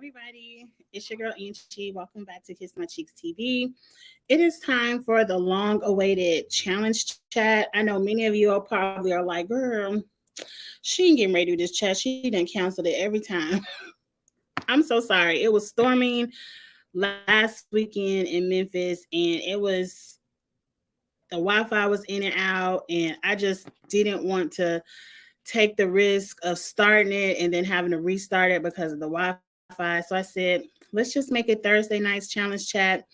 everybody. It's your girl Angie. Welcome back to Kiss My Cheeks TV. It is time for the long-awaited challenge chat. I know many of you all probably are like, "Girl, she ain't getting ready to do this chat. She done canceled it every time." I'm so sorry. It was storming last weekend in Memphis, and the Wi-Fi was in and out, and I just didn't want to take the risk of starting it and then having to restart it because of the Wi-Fi. So I said, let's just make it Thursday night's challenge chat.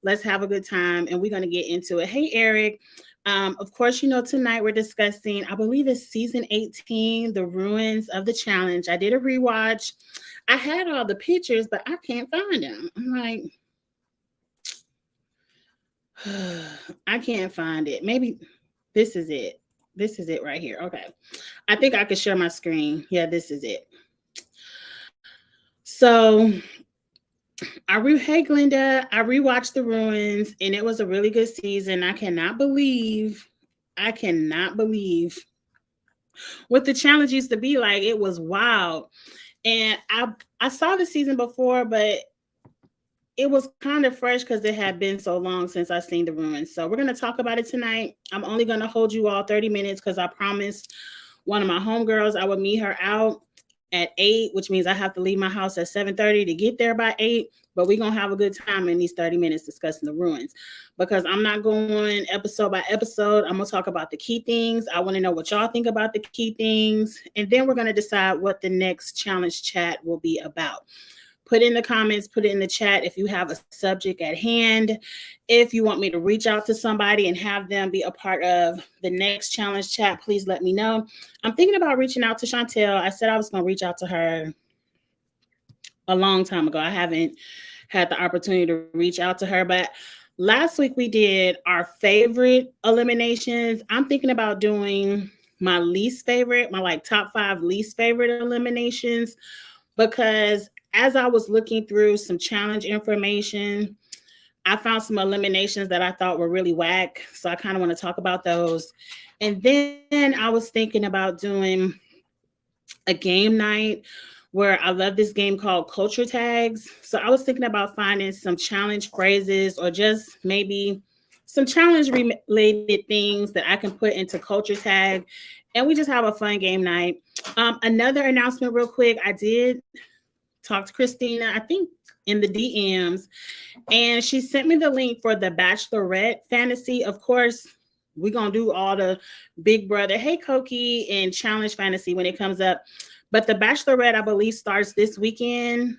Let's have a good time, and we're going to get into it. Hey, Eric. Of course, tonight we're discussing, I believe it's season 18, the ruins of the challenge. I did a rewatch. I had all the pictures, but I can't find them. I'm like, I can't find it. Maybe this is it. This is it right here. Okay. I think I could share my screen. Yeah, this is it. So hey Glenda, I rewatched The Ruins and it was a really good season. I cannot believe what the challenge used to be like. It was wild. And I saw the season before, but it was kind of fresh because it had been so long since I seen The Ruins. So we're going to talk about it tonight. I'm only going to hold you all 30 minutes because I promised one of my homegirls I would meet her out at 8, which means I have to leave my house at 7:30 to get there by 8. But we're going to have a good time in these 30 minutes discussing The Ruins because I'm not going episode by episode. I'm going to talk about the key things. I want to know what y'all think about the key things. And then we're going to decide what the next challenge chat will be about. Put in the comments, put it in the chat if you have a subject at hand. If you want me to reach out to somebody and have them be a part of the next challenge chat, please let me know. I'm thinking about reaching out to Chantel. I said I was going to reach out to her a long time ago. I haven't had the opportunity to reach out to her, but last week we did our favorite eliminations. I'm thinking about doing my least favorite, my top 5 least favorite eliminations, because as I was looking through some challenge information, I found some eliminations that I thought were really whack. So I kind of want to talk about those. And then I was thinking about doing a game night where I love this game called Culture Tags. So I was thinking about finding some challenge phrases or just maybe some challenge related things that I can put into Culture Tag. And we just have a fun game night. Another announcement real quick. I did talk to Christina, I think in the DMs, and she sent me the link for the Bachelorette fantasy. Of course, we're going to do all the Big Brother, Hey Koki, and challenge fantasy when it comes up. But the Bachelorette, I believe, starts this weekend,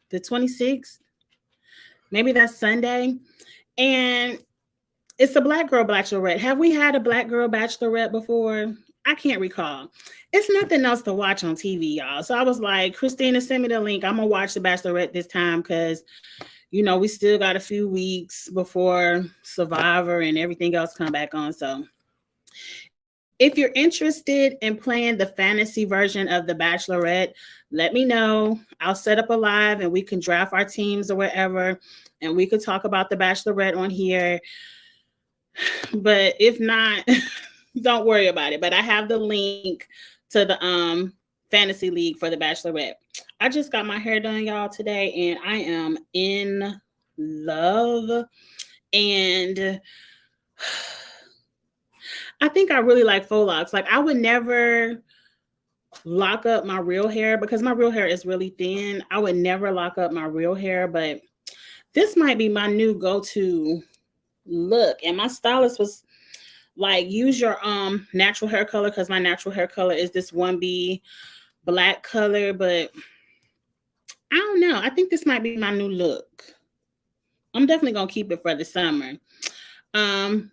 the 26th. Maybe that's Sunday. And it's a Black girl Bachelorette. Have we had a Black girl Bachelorette before? I can't recall. It's nothing else to watch on TV, y'all. So I was like, Christina, send me the link. I'm going to watch the Bachelorette this time because, we still got a few weeks before Survivor and everything else come back on. So if you're interested in playing the fantasy version of the Bachelorette, let me know. I'll set up a live and we can draft our teams or whatever. And we could talk about the Bachelorette on here. But if not... don't worry about it. But I have the link to the fantasy league for the Bachelorette. I just got my hair done, y'all, today, and I am in love. And I think I really like faux locks. Like, I would never lock up my real hair because my real hair is really thin. I would never lock up my real hair, but this might be my new go-to look. And my stylist was like, use your natural hair color, because my natural hair color is this 1B black color. But I don't know. I think this might be my new look. I'm definitely gonna keep it for the summer.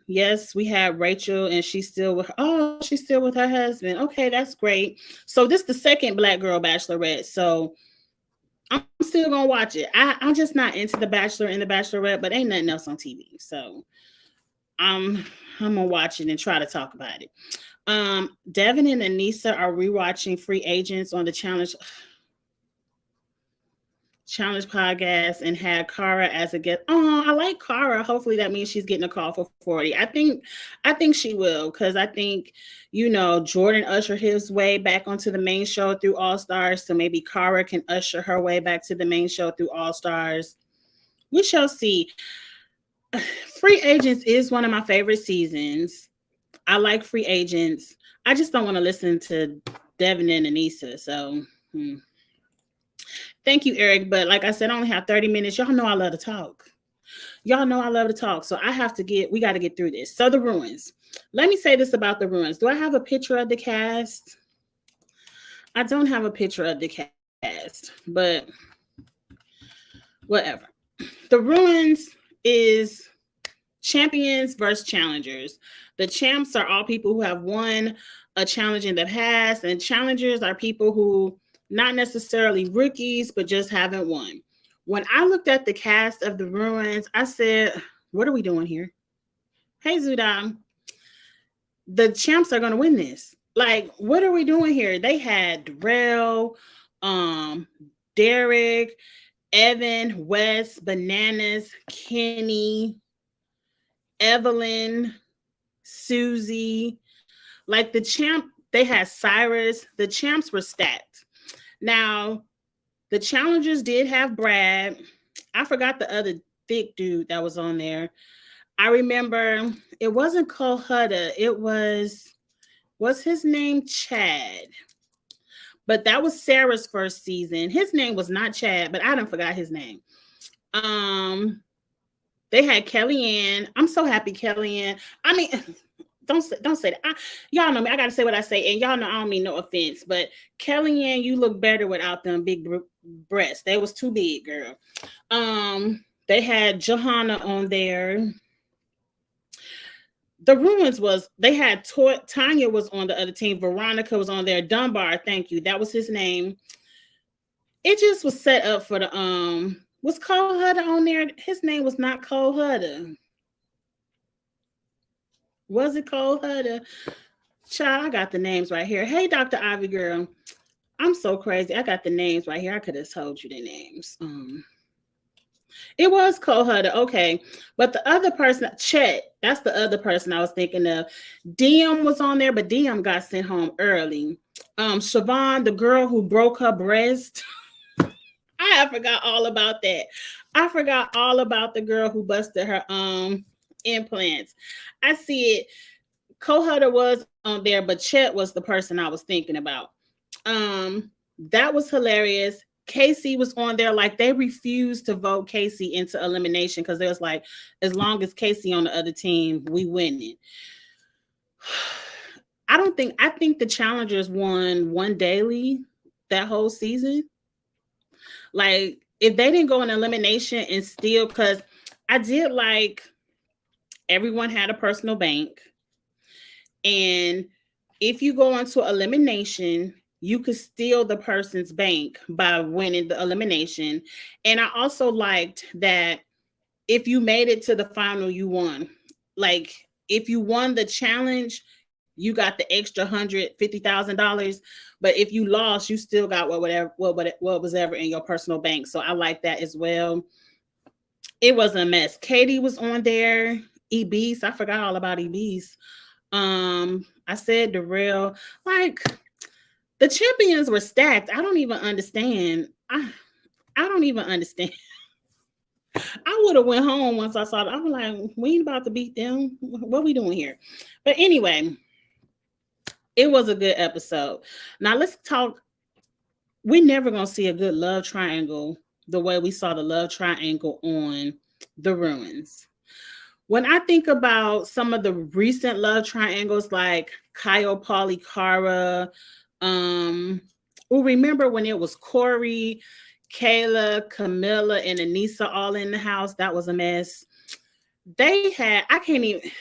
Yes, we have Rachel, and she's still with her husband. Okay, that's great. So this is the second Black girl Bachelorette. So I'm still gonna watch it. I'm just not into the Bachelor and the Bachelorette, but ain't nothing else on TV. So I'm gonna watch it and try to talk about it. Devin and Anissa are rewatching Free Agents on the challenge. Challenge podcast and had Kara as a guest. Oh, I like Kara. Hopefully that means she's getting a call for 40. I think she will, because I think, Jordan ushered his way back onto the main show through All Stars. So maybe Kara can usher her way back to the main show through All Stars. We shall see. Free Agents is one of my favorite seasons. I like Free Agents. I just don't want to listen to Devin and Anissa. So thank you, Eric. But like I said, I only have 30 minutes. Y'all know I love to talk. So we got to get through this. So the Ruins. Let me say this about the Ruins. Do I have a picture of the cast? I don't have a picture of the cast, but whatever. The Ruins is champions versus challengers. The champs are all people who have won a challenge in the past, and challengers are people who not necessarily rookies, but just haven't won. When I looked at the cast of the Ruins, I said, what are we doing here? Hey, Zudam, the champs are going to win this. Like, what are we doing here? They had Darrell, Derek, Evan, Wes, Bananas, Kenny, Evelyn, Susie. Like the champ, they had Cyrus. The champs were stacked. Now, the challengers did have Brad. I forgot the other thick dude that was on there. I remember it wasn't Cole Hudda. It was his name Chad? But that was Sarah's first season. His name was not Chad, but I done forgot his name. They had Kellyanne. I'm so happy Kellyanne. I mean, don't say that. Y'all know me. I gotta say what I say, and y'all know I don't mean no offense, but Kellyanne, you look better without them big breasts. They was too big, girl. They had Johanna on there. The Ruins they had Tanya was on the other team. Veronica was on there. Dunbar, thank you. That was his name. It just was set up for the was Cole Hudda on there? His name was not Cole Hudda. Was it Cole Hudda? Child, I got the names right here. Hey, Dr. Ivy girl. I'm so crazy. I got the names right here. I could have told you the names. It was Cole Hudda, okay. But the other person, Chet, that's the other person I was thinking of. Diem was on there, but Diem got sent home early. Siobhan, the girl who broke her breast. I forgot all about that. I forgot all about the girl who busted her implants. I see it. Cole Hudda was on there, but Chet was the person I was thinking about. That was hilarious. Casey was on there. Like, they refused to vote Casey into elimination because they was like, as long as Casey on the other team, we win it. I think the challengers won one daily that whole season. Like, if they didn't go in elimination and still, because I did like everyone had a personal bank. And if you go into elimination, you could steal the person's bank by winning the elimination. And I also liked that if you made it to the final, you won. Like, if you won the challenge, you got the extra $150,000. But if you lost, you still got what was ever in your personal bank. So I like that as well. It was a mess. Katie was on there. Ebise, I forgot all about Ebise. I said Darrell. Like, the champions were stacked. I don't even understand. I don't even understand. I would have went home once I saw it. I was like, we ain't about to beat them. What we doing here? But anyway, it was a good episode. Now let's talk. We're never going to see a good love triangle the way we saw the love triangle on The Ruins. When I think about some of the recent love triangles like Kyle, Pauly, Cara, remember when it was Corey, Kayla, Camilla, and Anissa all in the house? That was a mess. I can't even,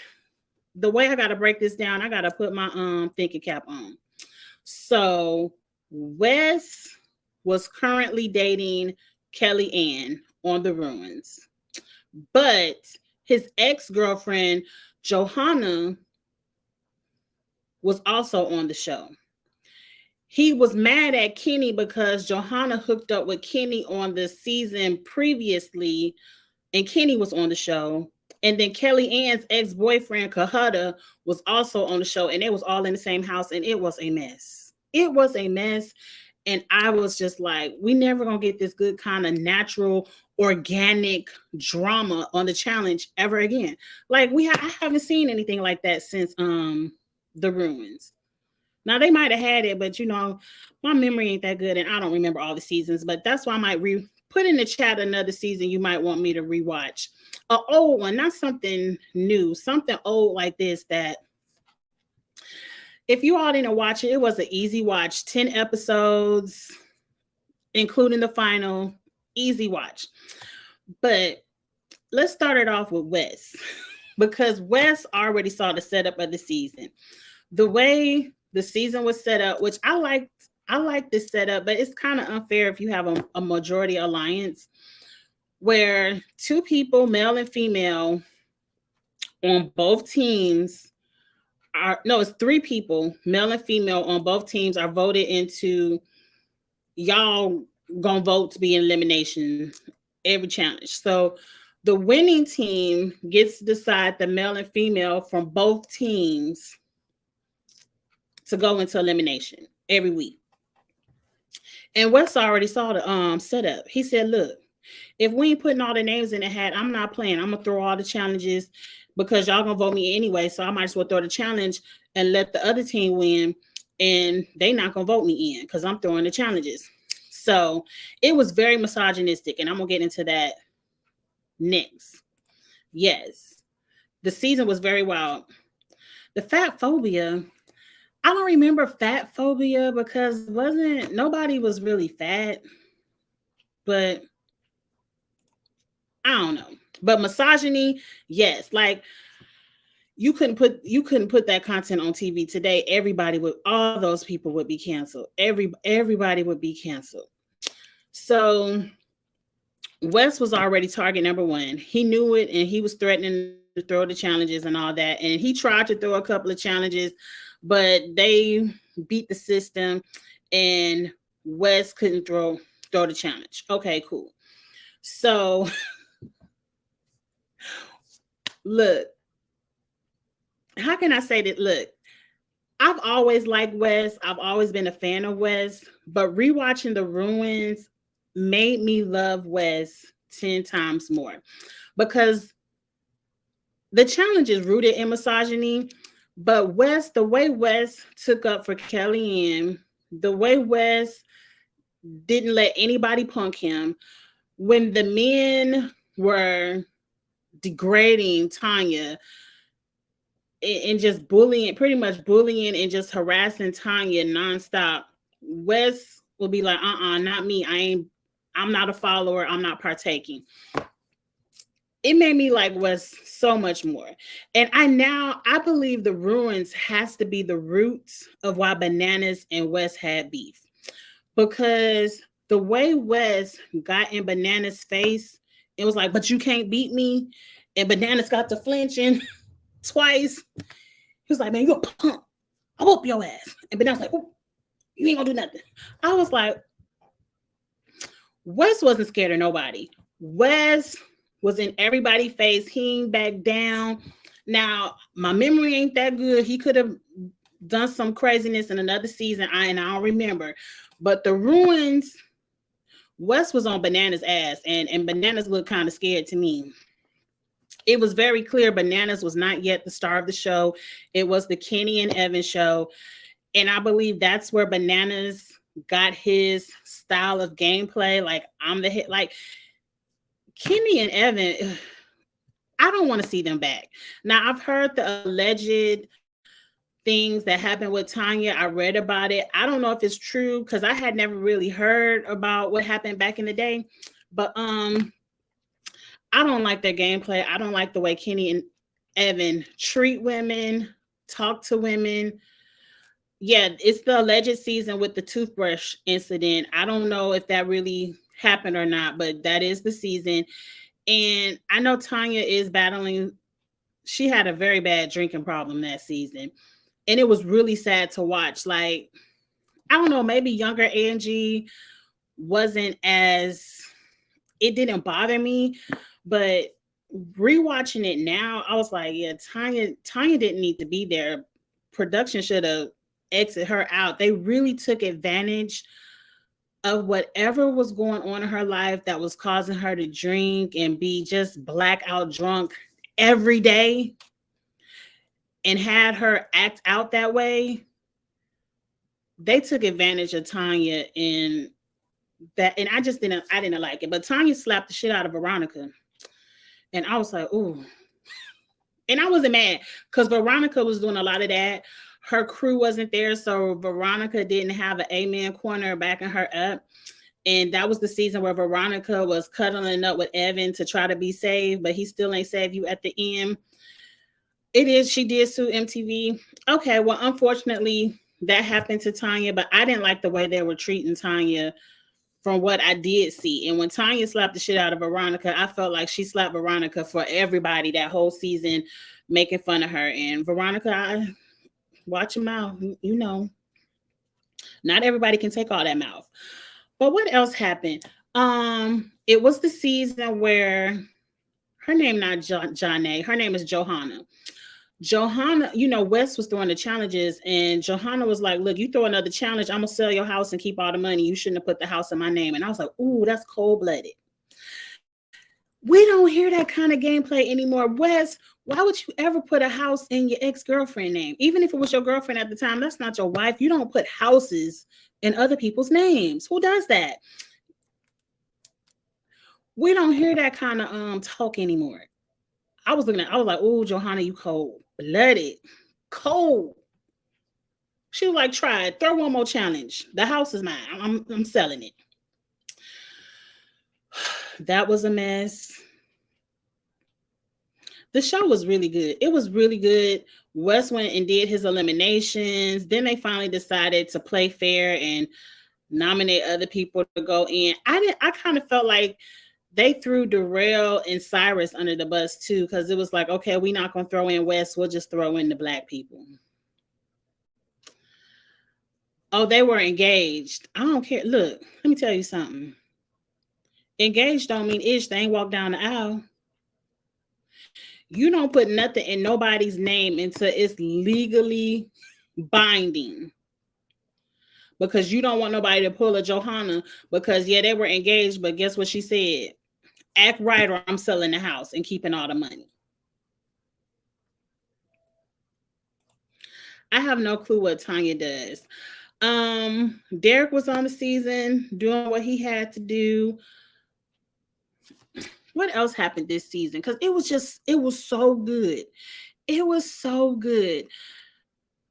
the way I got to break this down, I got to put my thinking cap on. So Wes was currently dating Kellyanne on The Ruins, but his ex-girlfriend, Johanna, was also on the show. he was mad at Kenny because Johanna hooked up with Kenny on the season previously, and Kenny was on the show. And then Kelly Ann's ex-boyfriend Kahutta was also on the show, and they was all in the same house, and it was a mess. It was a mess. And I was just like, we never gonna get this good kind of natural, organic drama on the challenge ever again. Like I haven't seen anything like that since the Ruins. Now they might have had it, but my memory ain't that good, and I don't remember all the seasons. But that's why I might put in the chat another season you might want me to rewatch. An old one, not something new, something old like this that if you all didn't watch it, it was an easy watch. 10 episodes, including the final. Easy watch. But let's start it off with Wes, because Wes already saw the setup of the season. The way the season was set up, which I like this setup, but it's kind of unfair if you have a majority alliance where two people, male and female, on both teams it's three people, male and female, on both teams are voted into. Y'all gonna vote to be in elimination every challenge. So the winning team gets to decide the male and female from both teams to go into elimination every week. And Wes already saw the setup. He said, look, if we ain't putting all the names in the hat, I'm not playing. I'm gonna throw all the challenges because y'all gonna vote me anyway. So I might as well throw the challenge and let the other team win, and they not gonna vote me in because I'm throwing the challenges. So it was very misogynistic, and I'm gonna get into that next. Yes, the season was very wild. The fat phobia, I don't remember fat phobia because nobody was really fat, but I don't know. But misogyny, yes, like you couldn't put that content on TV today. All those people would be canceled. Everybody would be canceled. So Wes was already target number one. He knew it, and he was threatening to throw the challenges and all that. And he tried to throw a couple of challenges, but they beat the system, and Wes couldn't throw the challenge. Okay, cool. So look, how can I say that? Look, I've always liked Wes. I've always been a fan of Wes, but rewatching The Ruins made me love Wes 10 times more because the challenge is rooted in misogyny, but the way Wes took up for Kellyanne, the way Wes didn't let anybody punk him, when the men were degrading Tanya and just pretty much bullying and just harassing Tanya nonstop, Wes will be like, not me. I'm not a follower. I'm not partaking. It made me like Wes so much more. And I believe The Ruins has to be the roots of why Bananas and Wes had beef. Because the way Wes got in Bananas' face, it was like, but you can't beat me. And Bananas got to flinching twice. He was like, man, you're a punk. I'll whoop your ass. And Bananas like, oh, you ain't gonna do nothing. I was like, Wes wasn't scared of nobody. Wes was in everybody's face. He ain't back down. Now, my memory ain't that good. He could have done some craziness in another season, I don't remember. But The Ruins, Wes was on Bananas' ass, and Bananas looked kind of scared to me. It was very clear Bananas was not yet the star of the show. It was the Kenny and Evan show. And I believe that's where Bananas got his style of gameplay. Like, I'm the hit. Like, Kenny and Evan, I don't want to see them back. Now, I've heard the alleged things that happened with Tanya. I read about it. I don't know if it's true because I had never really heard about what happened back in the day. But I don't like their gameplay. I don't like the way Kenny and Evan treat women, talk to women. Yeah, it's the alleged season with the toothbrush incident. I don't know if that really happened or not, but that is the season. And I know Tanya is battling. She had a very bad drinking problem that season. And it was really sad to watch. Like, I don't know, maybe younger Angie wasn't as, it didn't bother me, but rewatching it now, I was like, yeah, Tanya didn't need to be there. Production should have exit her out. They really took advantage of whatever was going on in her life that was causing her to drink and be just blackout drunk every day, and had her act out that way. They took advantage of Tanya in that, and I didn't like it. But Tanya slapped the shit out of Veronica, and I was like, ooh. And I wasn't mad because Veronica was doing a lot of that. Her crew wasn't there, so Veronica didn't have an amen corner backing her up. And that was the season where Veronica was cuddling up with Evan to try to be saved, but he still ain't saved you at the end. It is, she did sue MTV. Okay, well, unfortunately, that happened to Tanya, but I didn't like the way they were treating Tanya from what I did see. And when Tanya slapped the shit out of Veronica, I felt like she slapped Veronica for everybody that whole season, making fun of her. And Veronica, watch your mouth. You know, not everybody can take all that mouth. But what else happened? It was the season where her name not Johnny, her name is Johanna. Johanna, you know, Wes was throwing the challenges, and Johanna was like, look, you throw another challenge, I'm gonna sell your house and keep all the money. You shouldn't have put the house in my name. And I was like, ooh, that's cold-blooded. We don't hear that kind of gameplay anymore. Wes, why would you ever put a house in your ex-girlfriend name? Even if it was your girlfriend at the time, that's not your wife. You don't put houses in other people's names. Who does that? We don't hear that kind of talk anymore. I was like, oh, Johanna, you cold-blooded. Cold. She was like, try it. Throw one more challenge. The house is mine. I'm selling it. That was a mess. The show was really good. It was really good. Wes went and did his eliminations. Then they finally decided to play fair and nominate other people to go in. I kind of felt like they threw Darrell and Cyrus under the bus too, because it was like, okay, we're not going to throw in Wes. We'll just throw in the black people. Oh, they were engaged. I don't care. Look, let me tell you something. Engaged don't mean ish. They ain't walk down the aisle. You don't put nothing in nobody's name until it's legally binding. Because you don't want nobody to pull a Johanna because, yeah, they were engaged, but guess what she said? Act right or I'm selling the house and keeping all the money. I have no clue what Tanya does. Derek was on the season doing what he had to do. What else happened this season? Because it was so good. It was so good.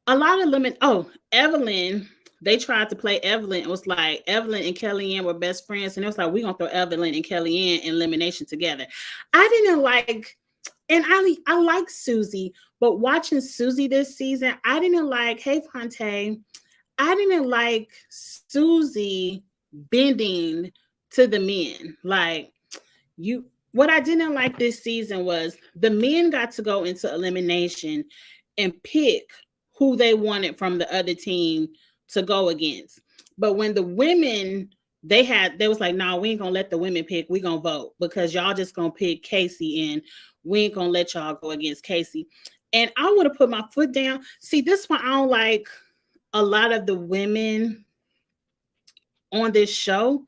A lot of women. Oh, Evelyn. They tried to play Evelyn. It was like Evelyn and Kellyanne were best friends, and it was like, we're gonna throw Evelyn and Kellyanne in elimination together. I didn't like, and I like Susie, but watching Susie this season, I didn't like, hey Fonte, I didn't like Susie bending to the men. Like, what I didn't like this season was the men got to go into elimination and pick who they wanted from the other team to go against. But when the women, they was like, nah, we ain't gonna let the women pick. We gonna vote because y'all just gonna pick Casey and we ain't gonna let y'all go against Casey. And I would have put my foot down. See, this one, I don't like a lot of the women on this show.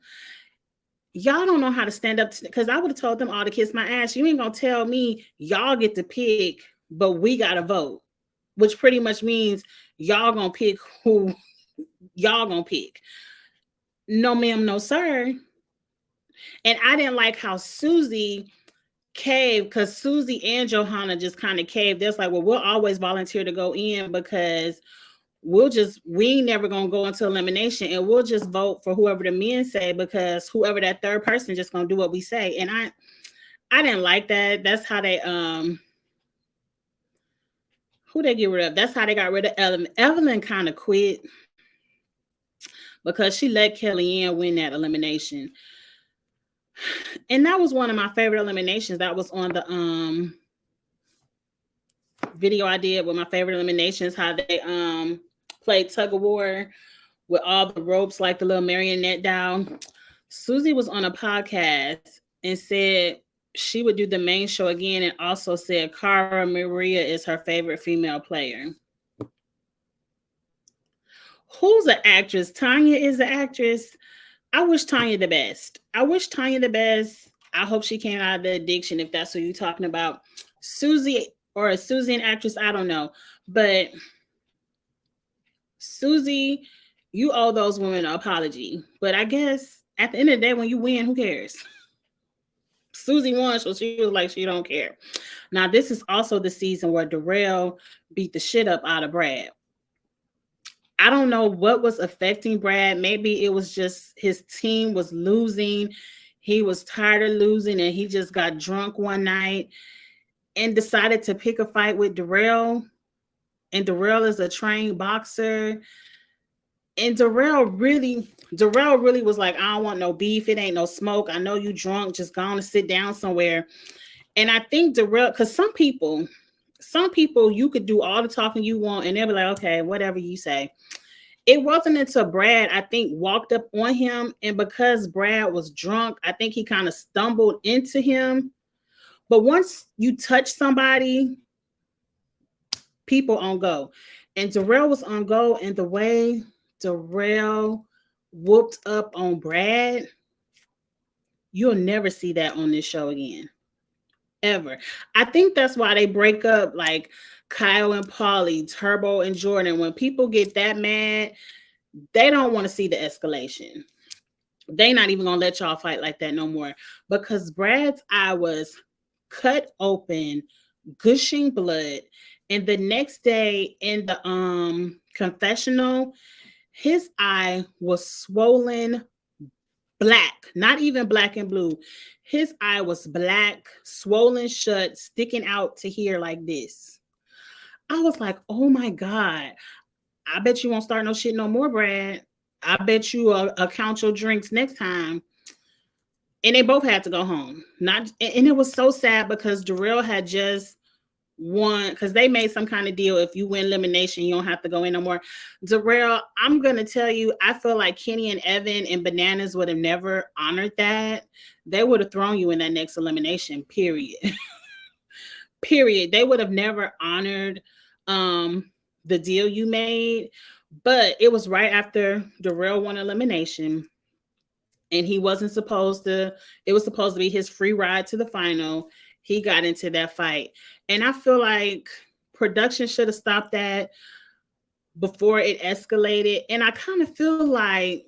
Y'all don't know how to stand up to, because I would have told them all to kiss my ass. You ain't gonna tell me y'all get to pick, but we gotta vote, which pretty much means y'all gonna pick who y'all gonna pick. No, ma'am, no, sir. And I didn't like how Susie caved, because Susie and Johanna just kind of caved. They're like, well, we'll always volunteer to go in because we ain't never gonna go into elimination and we'll just vote for whoever the men say, because whoever that third person just gonna do what we say. And I didn't like that. That's how they who they get rid of. That's how they got rid of Evelyn. Evelyn kind of quit because she let Kellyanne win that elimination. And that was one of my favorite eliminations. That was on the video I did with my favorite eliminations, how they played tug of war with all the ropes like the little marionette doll. Susie was on a podcast and said she would do the main show again, and also said Cara Maria is her favorite female player. Who's an actress? Tanya is an actress. I wish Tanya the best. I wish Tanya the best. I hope she came out of the addiction, if that's what you're talking about. Susie, or a Susie an actress, I don't know. But Susie, you owe those women an apology. But I guess at the end of the day, when you win, who cares? Susie won, so she was like, she don't care. Now, this is also the season where Darrell beat the shit up out of Brad. I don't know what was affecting Brad. Maybe it was just his team was losing. He was tired of losing, and he just got drunk one night and decided to pick a fight with Darrell. And Darrell is a trained boxer. And Darrell really was like, I don't want no beef. It ain't no smoke. I know you drunk. Just go on and sit down somewhere. And I think Darrell, because some people you could do all the talking you want and they'll be like, okay, whatever you say. It wasn't until Brad, I think, walked up on him. And because Brad was drunk, I think he kind of stumbled into him. But once you touch somebody, people on go. And Darrell was on go. And the way Darrell whooped up on Brad, you'll never see that on this show again. Ever. I think that's why they break up, like Kyle and Paulie, Turbo and Jordan. When people get that mad, they don't want to see the escalation. They not even gonna let y'all fight like that no more, because Brad's eye was cut open, gushing blood. And the next day in the confessional, his eye was swollen black, not even black and blue. His eye was black, swollen shut, sticking out to here like this. I was like, oh my God, I bet you won't start no shit no more, Brad. I bet you count your drinks next time. And they both had to go home. And it was so sad because Darrell had just won, because they made some kind of deal. If you win elimination, you don't have to go in no more. Darrell, I'm going to tell you, I feel like Kenny and Evan and Bananas would have never honored that. They would have thrown you in that next elimination, period. Period. They would have never honored the deal you made. But it was right after Darrell won elimination. And he wasn't supposed to, it was supposed to be his free ride to the final. He got into that fight. And I feel like production should have stopped that before it escalated. And I kind of feel like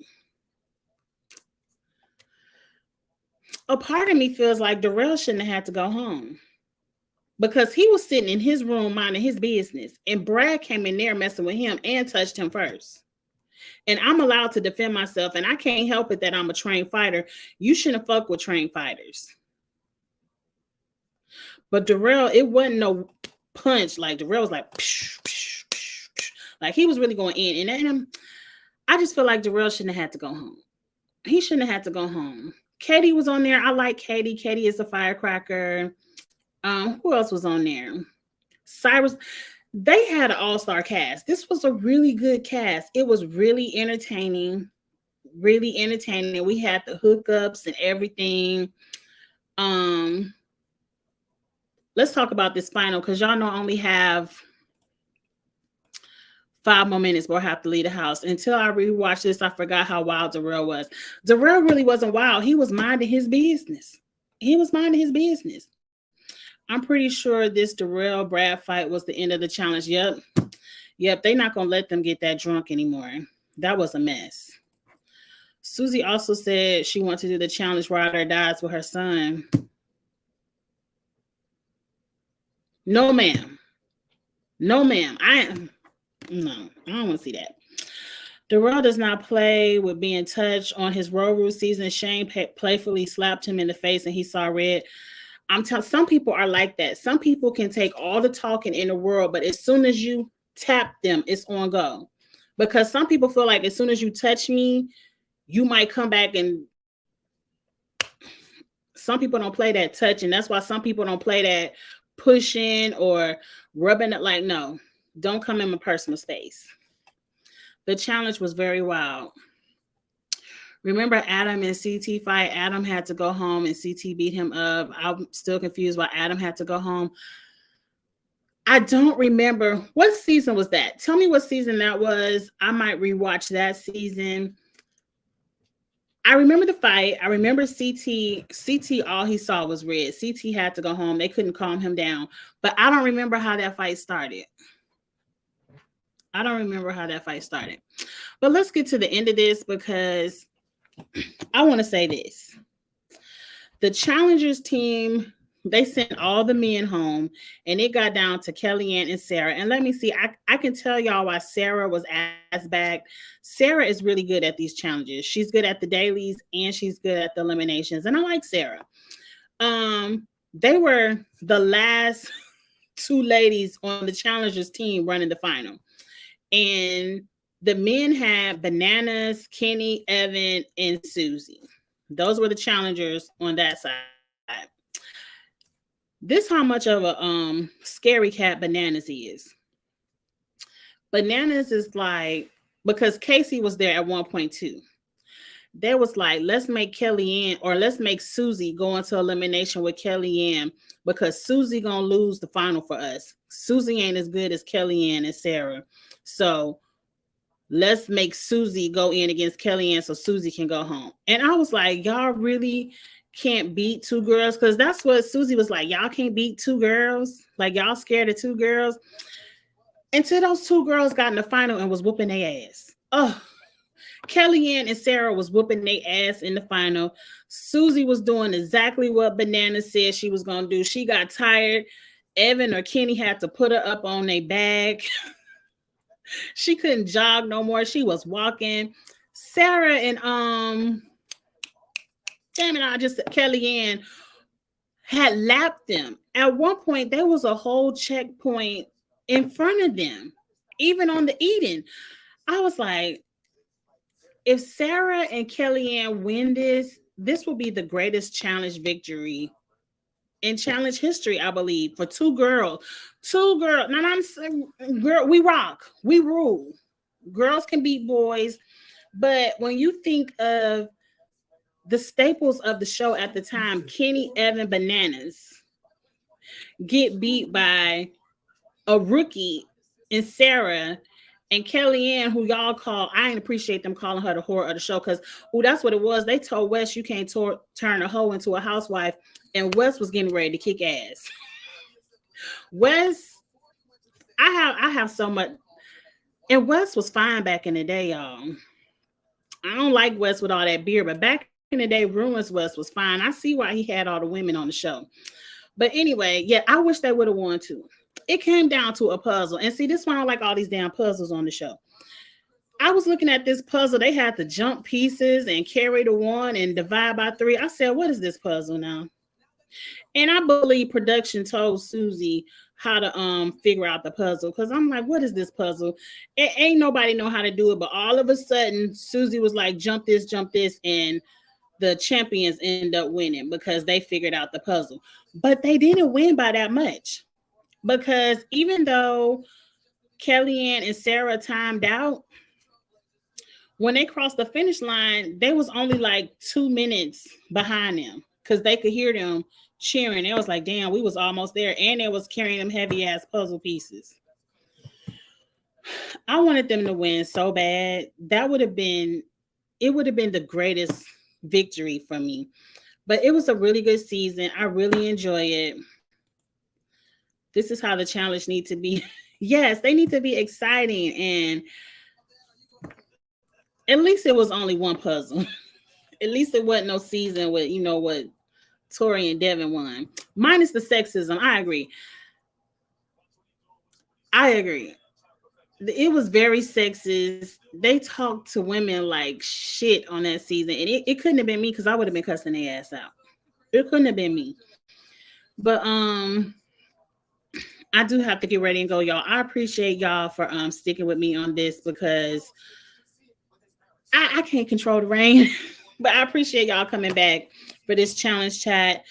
a part of me feels like Darrell shouldn't have had to go home, because he was sitting in his room minding his business. And Brad came in there messing with him and touched him first. And I'm allowed to defend myself, and I can't help it that I'm a trained fighter. You shouldn't fuck with trained fighters. But Darrell, it wasn't no punch. Like Darrell was like, psh, psh, psh, psh. Like he was really going in. And I just feel like Darrell shouldn't have had to go home. He shouldn't have had to go home. Katie was on there. I like Katie. Katie is a firecracker. Who else was on there? Cyrus. They had an all-star cast. This was a really good cast. It was really entertaining. Really entertaining. We had the hookups and everything. Let's talk about this final, because y'all know I only have 5 more minutes before I have to leave the house. Until I rewatched this, I forgot how wild Darrell was. Darrell really wasn't wild. He was minding his business. He was minding his business. I'm pretty sure this Darrell Brad fight was the end of the challenge. Yep. They're not going to let them get that drunk anymore. That was a mess. Susie also said she wants to do the challenge Ride or Dies with her son. No, ma'am. No, ma'am. I don't want to see that. Darrell does not play with being touched. On his Road Rule season, Shane playfully slapped him in the face and he saw red. I'm telling, some people are like that. Some people can take all the talking in the world, but as soon as you tap them, it's on go. Because some people feel like as soon as you touch me, you might come back, and some people don't play that touch, and that's why some people don't play that pushing or rubbing it. Like, no, don't come in my personal space. The challenge was very wild. Remember Adam and CT fight? Adam had to go home and CT beat him up. I'm still confused why Adam had to go home. I don't remember what season was that. Tell me what season that was. I might rewatch that season. I remember the fight. I remember CT, all he saw was red. CT had to go home. They couldn't calm him down. But I don't remember how that fight started. I don't remember how that fight started. But let's get to the end of this because I want to say this. The challengers team, they sent all the men home and it got down to Kellyanne and Sarah. And let me see, I can tell y'all why Sarah was asked back. Sarah is really good at these challenges. She's good at the dailies and she's good at the eliminations. And I like Sarah. They were the last two ladies on the challengers team running the final. And the men had Bananas, Kenny, Evan, and Susie. Those were the challengers on that side. This how much of a scary cat Bananas is. Bananas is like, because Casey was there at 1.2. They was like, let's make Kellyanne or let's make Susie go into elimination with Kellyanne because Susie gonna lose the final for us. Susie ain't as good as Kellyanne and Sarah. So let's make Susie go in against Kellyanne so Susie can go home. And I was like, y'all really can't beat two girls? Because that's what Susie was like. Y'all can't beat two girls? Like, y'all scared of two girls? Until those two girls got in the final and was whooping their ass. Oh, Kellyanne and Sarah was whooping their ass in the final. Susie was doing exactly what Banana said she was going to do. She got tired. Evan or Kenny had to put her up on their back. She couldn't jog no more. She was walking. Sarah and Kellyanne had lapped them. At one point, there was a whole checkpoint in front of them, even on the eating. I was like, if Sarah and Kellyanne win this will be the greatest challenge victory in challenge history, I believe, for two girls. Two girls. Now I'm saying, girl, we rock. We rule. Girls can beat boys. But when you think of the staples of the show at the time, Kenny, Evan, Bananas get beat by a rookie in Sarah and Kellyanne, who y'all call, I ain't appreciate them calling her the whore of the show because, that's what it was. They told Wes you can't turn a hoe into a housewife, and Wes was getting ready to kick ass. Wes, I have so much, and Wes was fine back in the day, y'all. I don't like Wes with all that beer, but back in the day, Ruins Wes was fine. I see why he had all the women on the show. But anyway, yeah, I wish they would have won too. It came down to a puzzle. And see, this is why I don't like all these damn puzzles on the show. I was looking at this puzzle. They had to jump pieces and carry the one and divide by 3. I said, what is this puzzle now? And I believe production told Susie how to figure out the puzzle. Because I'm like, what is this puzzle? Ain't nobody know how to do it. But all of a sudden, Susie was like, jump this. And the champions end up winning because they figured out the puzzle. But they didn't win by that much. Because even though Kellyanne and Sarah timed out, when they crossed the finish line, they was only like 2 minutes behind them because they could hear them cheering. It was like, damn, we was almost there. And they was carrying them heavy ass puzzle pieces. I wanted them to win so bad. It would have been the greatest victory for me. But it was a really good season. I really enjoy it. This is how the challenge need to be. Yes, they need to be exciting. And at least it was only one puzzle. At least it wasn't no season with, what Tori and Devin won. Minus the sexism. I agree. It was very sexist. They talked to women like shit on that season. And it couldn't have been me because I would have been cussing their ass out. It couldn't have been me. But I do have to get ready and go, y'all. I appreciate y'all for sticking with me on this because I can't control the rain. But I appreciate y'all coming back for this challenge chat.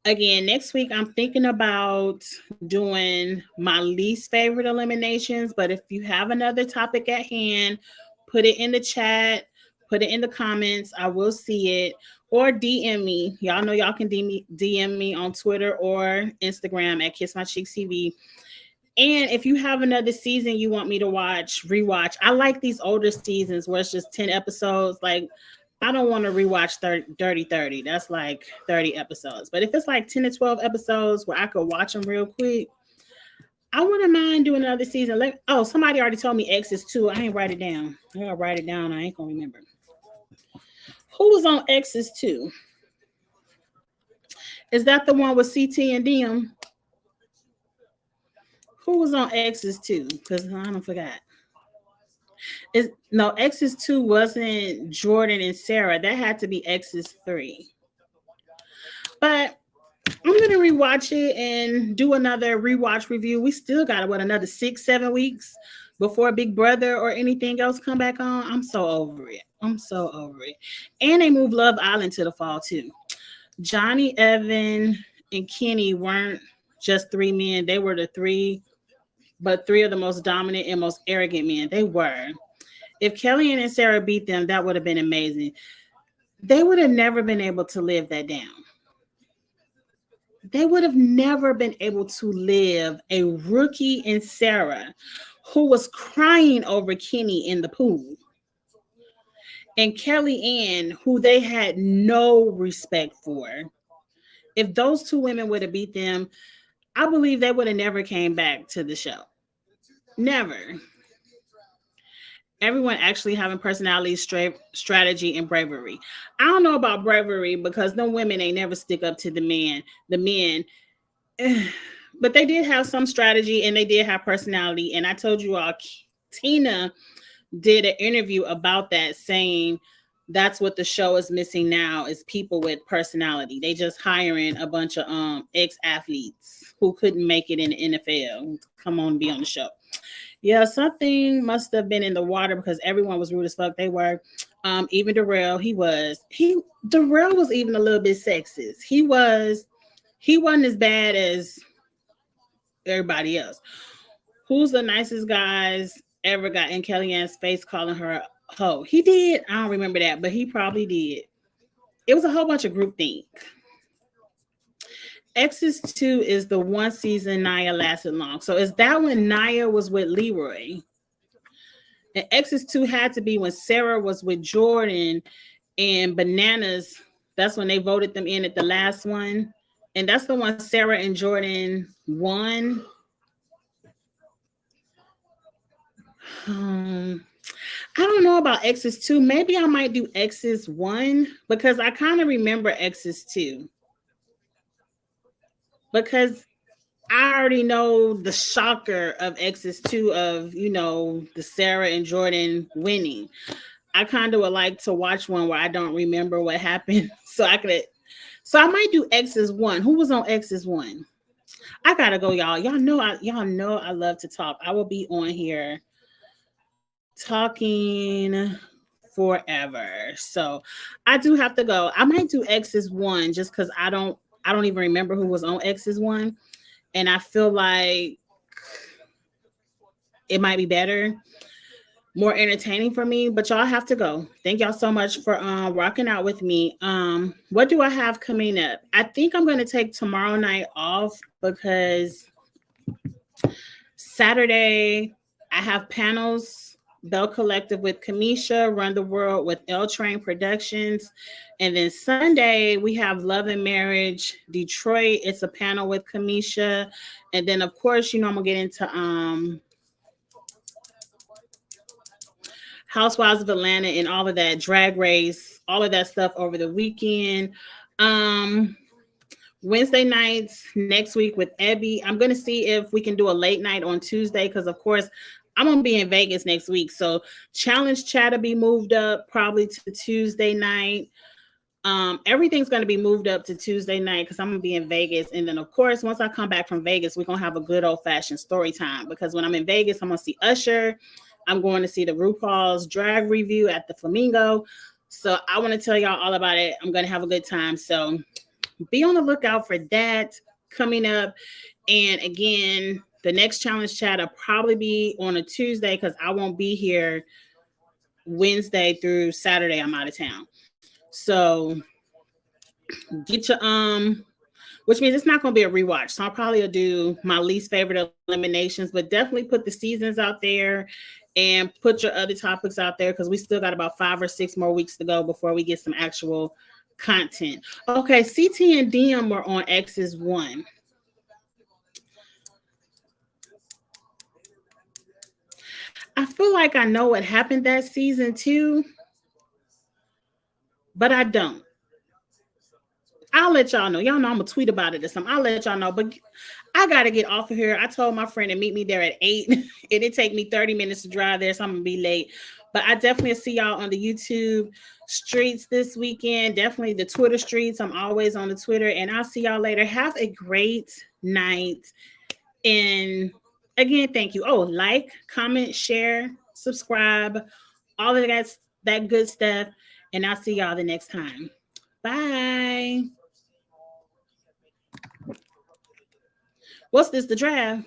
Again, next week, I'm thinking about doing my least favorite eliminations. But if you have another topic at hand, put it in the chat, put it in the comments. I will see it. Or DM me. Y'all know y'all can DM me on Twitter or Instagram at Kiss My Cheeks TV. And if you have another season you want me to rewatch. I like these older seasons where it's just 10 episodes. Like, I don't want to rewatch Dirty 30. That's like 30 episodes. But if it's like 10 to 12 episodes where I could watch them real quick, I wouldn't mind doing another season. Somebody already told me X is 2. I ain't write it down. I gotta write it down. I ain't gonna remember. Who was on X is 2? Is that the one with CT and DM? Who was on X's 2? Because I don't forgot. X's 2 wasn't Jordan and Sarah. That had to be X's 3. But I'm gonna rewatch it and do another rewatch review. We still got another 6-7 weeks before Big Brother or anything else come back on. I'm so over it. And they moved Love Island to the fall too. Johnny, Evan, and Kenny weren't just 3 men. They were the 3 of the most dominant and most arrogant men. They were. If Kellyanne and Sarah beat them, that would have been amazing. They would have never been able to live that down. They would have never been able to live a Rookie and Sarah who was crying over Kenny in the pool, and Kellyanne, who they had no respect for. If those 2 women would have beat them, I believe they would have never came back to the show. Never. Everyone actually having personality, strategy, and bravery. I don't know about bravery because no women ain't never stick up to the men. But they did have some strategy and they did have personality. And I told you all, Tina did an interview about that, saying that's what the show is missing now is people with personality. They just hiring a bunch of ex-athletes who couldn't make it in the NFL come on and be on the show. Yeah, something must have been in the water because everyone was rude as fuck. They were. Even Darrell, Darrell was even a little bit sexist. He wasn't as bad as everybody else. Who's the nicest guys ever got in Kellyanne's face calling her a hoe? He did. I don't remember that, but he probably did. It was a whole bunch of groupthink. X's 2 is the one season Nia lasted long. So is that when Nia was with Leroy? And X's 2 had to be when Sarah was with Jordan and Bananas. That's when they voted them in at the last one. And that's the one Sarah and Jordan won. I don't know about X's 2. Maybe I might do X's 1 because I kind of remember X's 2. Because I already know the shocker of X's 2 of, the Sarah and Jordan winning. I kind of would like to watch one where I don't remember what happened. So I might do X's 1. Who was on X's 1? I gotta go, y'all. Y'all know I love to talk. I will be on here talking forever. So I do have to go. I might do X's 1 just because I don't even remember who was on X's 1. And I feel like it might be better, more entertaining for me, but y'all have to go. Thank y'all so much for rocking out with me. What do I have coming up? I think I'm going to take tomorrow night off because Saturday I have panels. Bell Collective with Kamisha, Run the World with L Train Productions. And then Sunday, we have Love and Marriage Detroit. It's a panel with Kamisha. And then, of course, I'm going to get into Housewives of Atlanta and all of that, Drag Race, all of that stuff over the weekend. Wednesday nights next week with Ebby. I'm going to see if we can do a late night on Tuesday because, of course, I'm going to be in Vegas next week. So Challenge Chat will be moved up probably to Tuesday night. Everything's going to be moved up to Tuesday night because I'm going to be in Vegas. And then, of course, once I come back from Vegas, we're going to have a good old-fashioned story time because when I'm in Vegas, I'm going to see Usher. I'm going to see the RuPaul's drag review at the Flamingo. So I want to tell y'all all about it. I'm going to have a good time. So be on the lookout for that coming up. And again, the next Challenge Chat will probably be on a Tuesday because I won't be here Wednesday through Saturday I'm out of town. So get your which means it's not going to be a rewatch. So I'll probably do my least favorite eliminations, but definitely put the seasons out there and put your other topics out there because we still got about 5 or 6 more weeks to go before we get some actual content. Okay, CT and DM were on X's one. I feel like I know what happened that season too, but I don't. I'll let y'all know. Y'all know I'm gonna tweet about it or something. I'll let y'all know. But I gotta get off of here. I told my friend to meet me there at 8. It'd take me 30 minutes to drive there, so I'm gonna be late. But I definitely see y'all on the YouTube streets this weekend. Definitely the Twitter streets. I'm always on the Twitter, and I'll see y'all later. Have a great night. And again, thank you. Oh, like, comment, share, subscribe, all of that good stuff. And I'll see y'all the next time. Bye. What's this? The draft?